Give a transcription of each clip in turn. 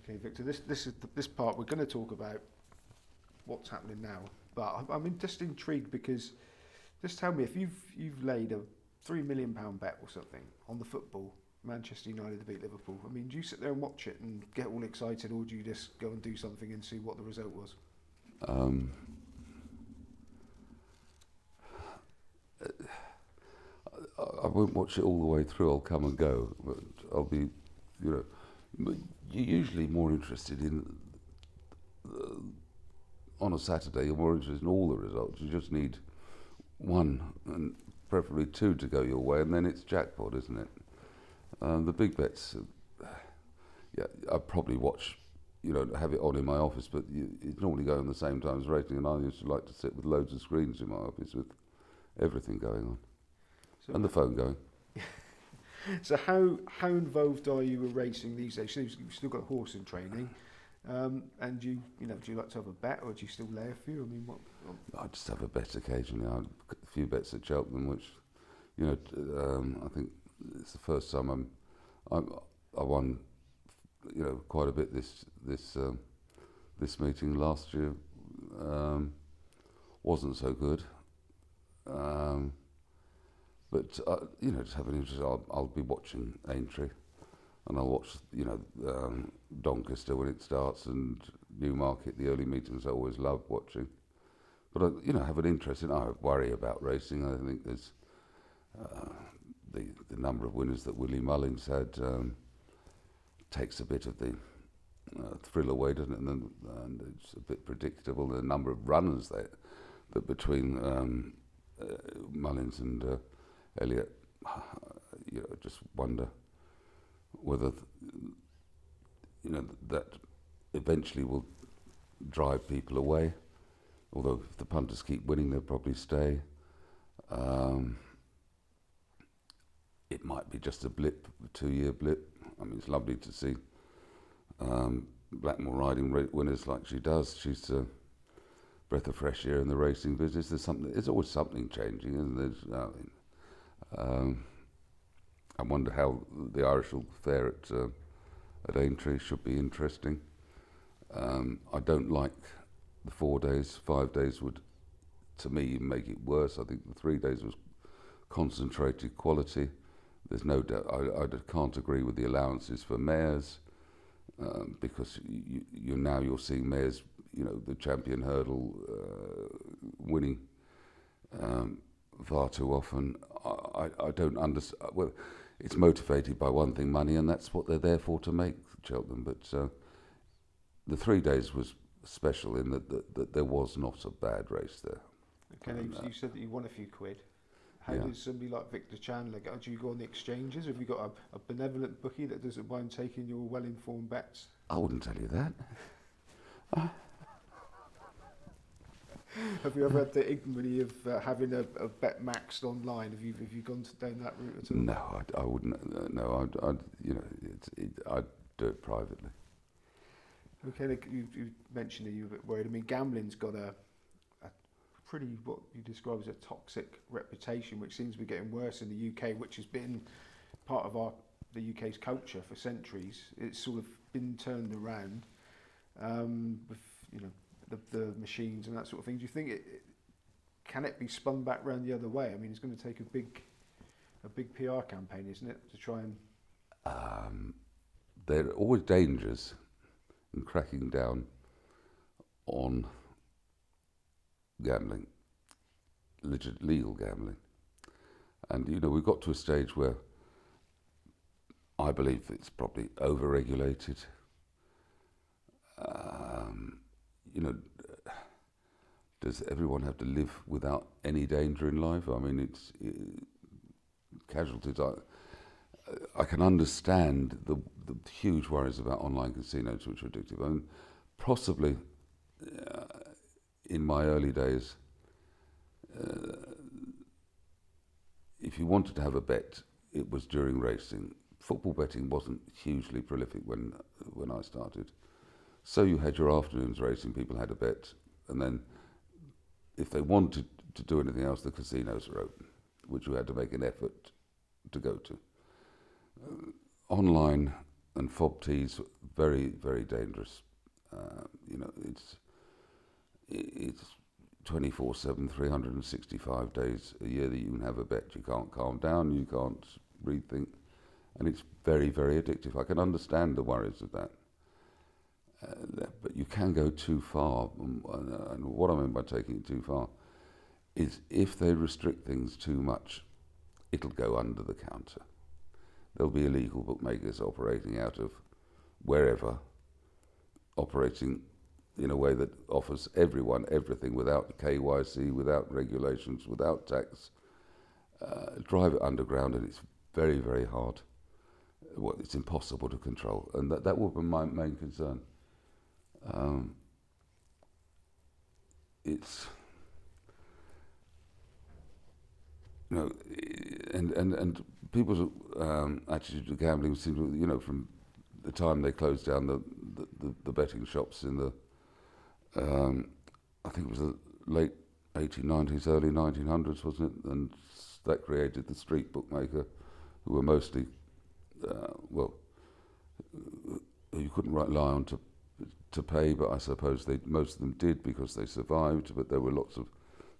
Okay, Victor. This part we're going to talk about what's happening now, but I'm just intrigued because just tell me if you've laid a £3 million bet or something on the football. Manchester United to beat Liverpool. I mean, do you sit there and watch it and get all excited, or do you just go and do something and see what the result was? Um, I won't watch it all the way through. I'll come and go, but I'll be, but you're usually more interested in on a Saturday. You're more interested in all the results. You just need one and preferably two to go your way, and then it's jackpot, isn't it? The big bets, yeah, I probably watch, have it on in my office, but it's normally going the same time as racing, and I used to like to sit with loads of screens in my office with everything going on, and the phone going. So how involved are you with racing these days? So you've still got horse in training, and do you like to have a bet, or do you still lay a few? I mean, what? I just have a bet occasionally. I have a few bets at Cheltenham, which, I think it's the first time I won, quite a bit this meeting. Last year wasn't so good, but just have an interest. I'll be watching Aintree, and I'll watch Doncaster when it starts, and Newmarket, the early meetings. I always love watching, but I have an interest in. I worry about racing. I think there's the number of winners that Willie Mullins had takes a bit of the thrill away, doesn't it? And it's a bit predictable. The number of runners that between Mullins and Elliott, just wonder whether that eventually will drive people away. Although if the punters keep winning, they'll probably stay. It might be just a blip, a 2-year blip. I mean, it's lovely to see Blackmore riding winners like she does. She's a breath of fresh air in the racing business. There's always something changing, isn't there? I wonder how the Irish will fare at Aintree. Should be interesting. I don't like the 4 days. 5 days would, to me, make it worse. I think the 3 days was concentrated quality. There's no doubt. I can't agree with the allowances for mares because you're seeing mares, the champion hurdle winning far too often. I don't understand. Well, it's motivated by one thing, money, and that's what they're there for, to make Cheltenham. But the 3 days was special in that there was not a bad race there. Okay, you said that you won a few quid. How Yeah. does somebody like Victor Chandler go? Do you go on the exchanges? Have you got a benevolent bookie that doesn't mind taking your well-informed bets? I wouldn't tell you that. Have you ever had the ignominy of having a bet maxed online? Have you gone down that route at all? No, I wouldn't. No, I'd do it privately. Okay, you mentioned that you were a bit worried. I mean, gambling's got a pretty, what you describe as a toxic reputation, which seems to be getting worse in the UK, which has been part of the UK's culture for centuries. It's sort of been turned around with the machines and that sort of thing. Do you think can it be spun back round the other way? I mean, it's going to take a big PR campaign, isn't it, to try and... There are always dangers in cracking down on gambling, legal gambling. And, we've got to a stage where I believe it's probably over-regulated. Does everyone have to live without any danger in life? I mean, casualties. I can understand the huge worries about online casinos, which are addictive. I mean, possibly in my early days, if you wanted to have a bet, it was during racing. Football betting wasn't hugely prolific when I started. So you had your afternoons racing, people had a bet, and then if they wanted to do anything else, the casinos were open, which you had to make an effort to go to. Online, and fob teas, very, very dangerous. You know, it's 24/7, 365 days a year that you can have a bet. You can't calm down, you can't rethink, and it's very, very addictive. I can understand the worries of that. But you can go too far, and what I mean by taking it too far is if they restrict things too much, it'll go under the counter. There'll be illegal bookmakers operating out of wherever, operating in a way that offers everyone everything without KYC, without regulations, without tax. Drive it underground, and it's very, very hard. Well, it's impossible to control, and that will be my main concern. It's, you know, and people's attitude to gambling seems to, you know, from the time they closed down the betting shops in the, I think it was the late 1890s, early 1900s, wasn't it? And that created the street bookmaker, who were mostly, well, you couldn't rely on to pay, but I suppose most of them did because they survived. But there were lots of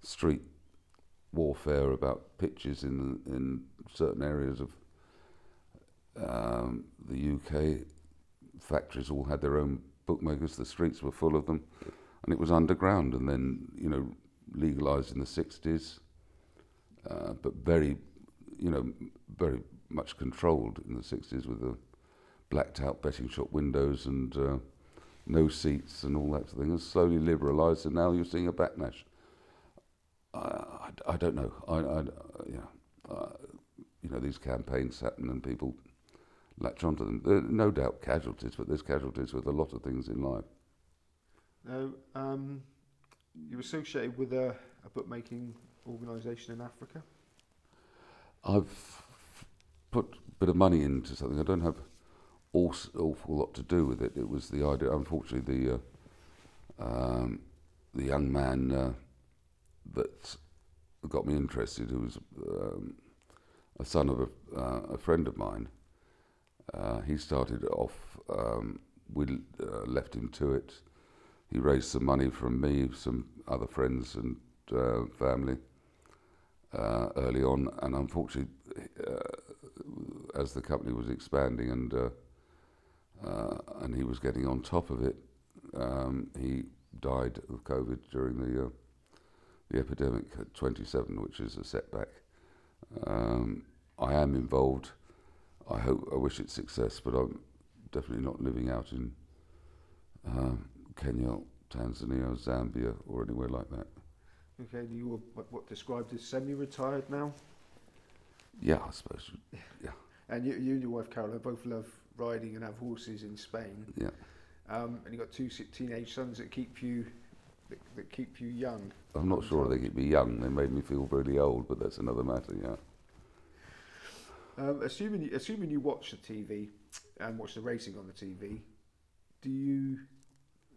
street warfare about pitches in certain areas of the UK. Factories all had their own bookmakers. The streets were full of them, and it was underground. And then, you know, legalised in the 60s, but very, you know, very much controlled in the 60s with the blacked out betting shop windows and no seats and all that sort of thing. It's slowly liberalised, and now you're seeing a backlash. I don't know. You know, these campaigns happen and people latch onto them. There are no doubt casualties, but there's casualties with a lot of things in life. Now, you're associated with a bookmaking organisation in Africa? I've put a bit of money into something. I don't have awful lot to do with it. It was the idea. Unfortunately, the young man that got me interested, who was a son of a friend of mine. He started off. We left him to it. He raised some money from me, some other friends and family early on, and unfortunately, as the company was expanding and he was getting on top of it, he died of COVID during the epidemic at 27, which is a setback. I am involved. I wish it success, but I'm definitely not living out in Kenya, Tanzania, Zambia, or anywhere like that. Okay, you were what described as semi-retired now? Yeah, I suppose. Yeah. And you and your wife Carol both love riding and have horses in Spain. Yeah. And you've got two teenage sons that keep you young. I'm not sure they keep me young. They made me feel really old, but that's another matter. Yeah. Assuming you watch the TV and watch the racing on the TV, do you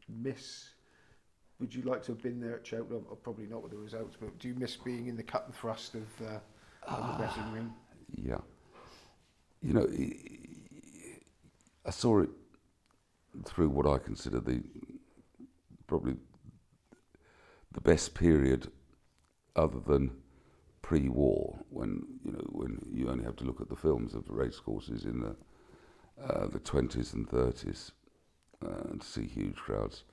miss? Would you like to have been there at Cheltenham? Or probably not with the results, but do you miss being in the cut and thrust of the betting ring? Yeah. You know, I saw it through what I consider probably the best period, other than pre-war, when you only have to look at the films of racecourses in the 20s and 30s to see huge crowds.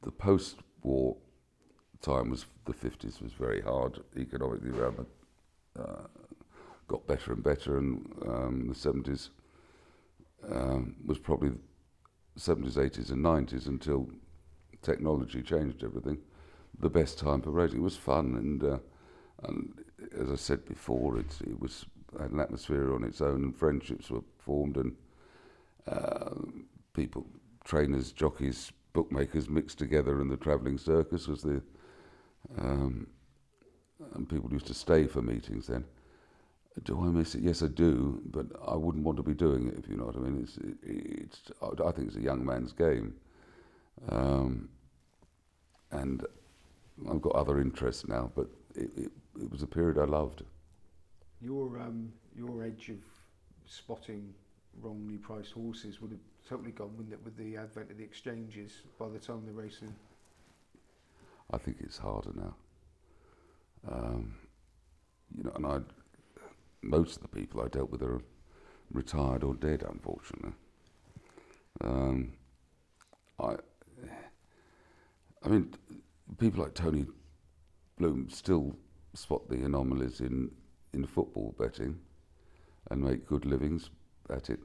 The post-war time was the 50s was very hard economically around got better and better, and the 70s was probably 70s, 80s and 90s until technology changed everything. The best time for racing. It was fun, and as I said before, it had an atmosphere on its own, and friendships were formed, and people, trainers, jockeys, bookmakers mixed together in the travelling circus was the and people used to stay for meetings then. Do I miss it? Yes, I do, but I wouldn't want to be doing it, if you know what I mean. I think it's a young man's game, and I've got other interests now, but it was a period I loved. Your age of spotting wrongly priced horses would have totally gone, wouldn't it, with the advent of the exchanges by the time they're racing? I think it's harder now. And most of the people I dealt with are retired or dead, unfortunately. I mean, people like Tony Bloom still spot the anomalies in football betting and make good livings at it.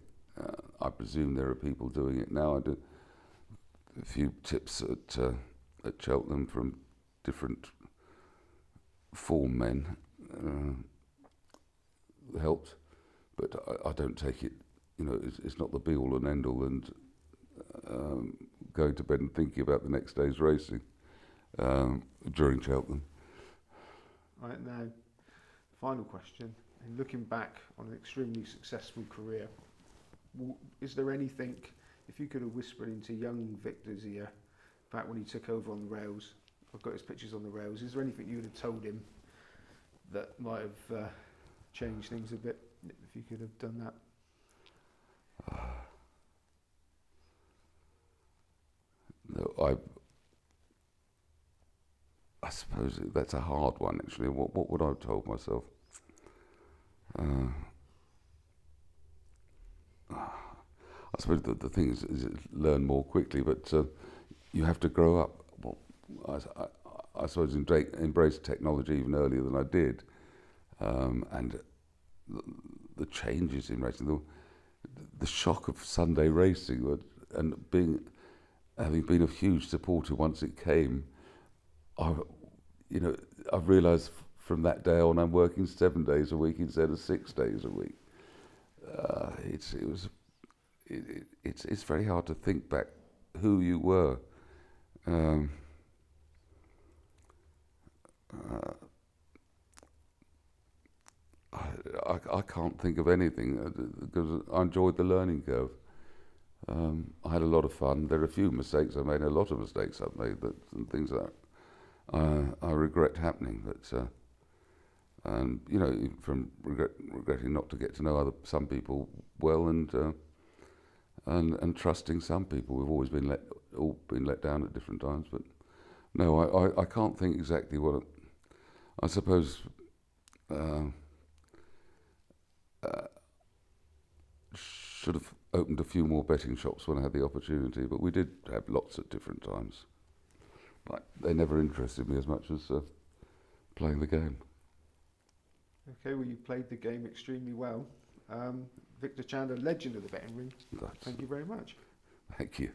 I presume there are people doing it now. I do a few tips at Cheltenham from different form men helped, but I don't take it. It's not the be all and end all, and going to bed and thinking about the next day's racing during Cheltenham. Right, now, final question. In looking back on an extremely successful career, is there anything, if you could have whispered into young Victor's ear back when he took over on the rails, I've got his pictures on the rails, is there anything you would have told him that might have changed things a bit, if you could have done that? No, I suppose that's a hard one, actually. What would I have told myself? I suppose the thing is learn more quickly, but you have to grow up. Well, I suppose embrace technology even earlier than I did, and the changes in racing, the shock of Sunday racing, and having been a huge supporter once it came, I've realised from that day on I'm working 7 days a week instead of 6 days a week. It's very hard to think back who you were. I can't think of anything because I enjoyed the learning curve. I had a lot of fun. There are a few mistakes I made, a lot of mistakes I've made, and things that I regret happening. But and from regretting not to get to know some people well, and trusting some people. We've always been let down at different times. But no, I can't think exactly what. I suppose. Should have opened a few more betting shops when I had the opportunity, but we did have lots at different times. But they never interested me as much as playing the game. Okay, well, you played the game extremely well. Victor Chandler, legend of the betting ring. Thank you very much. Thank you.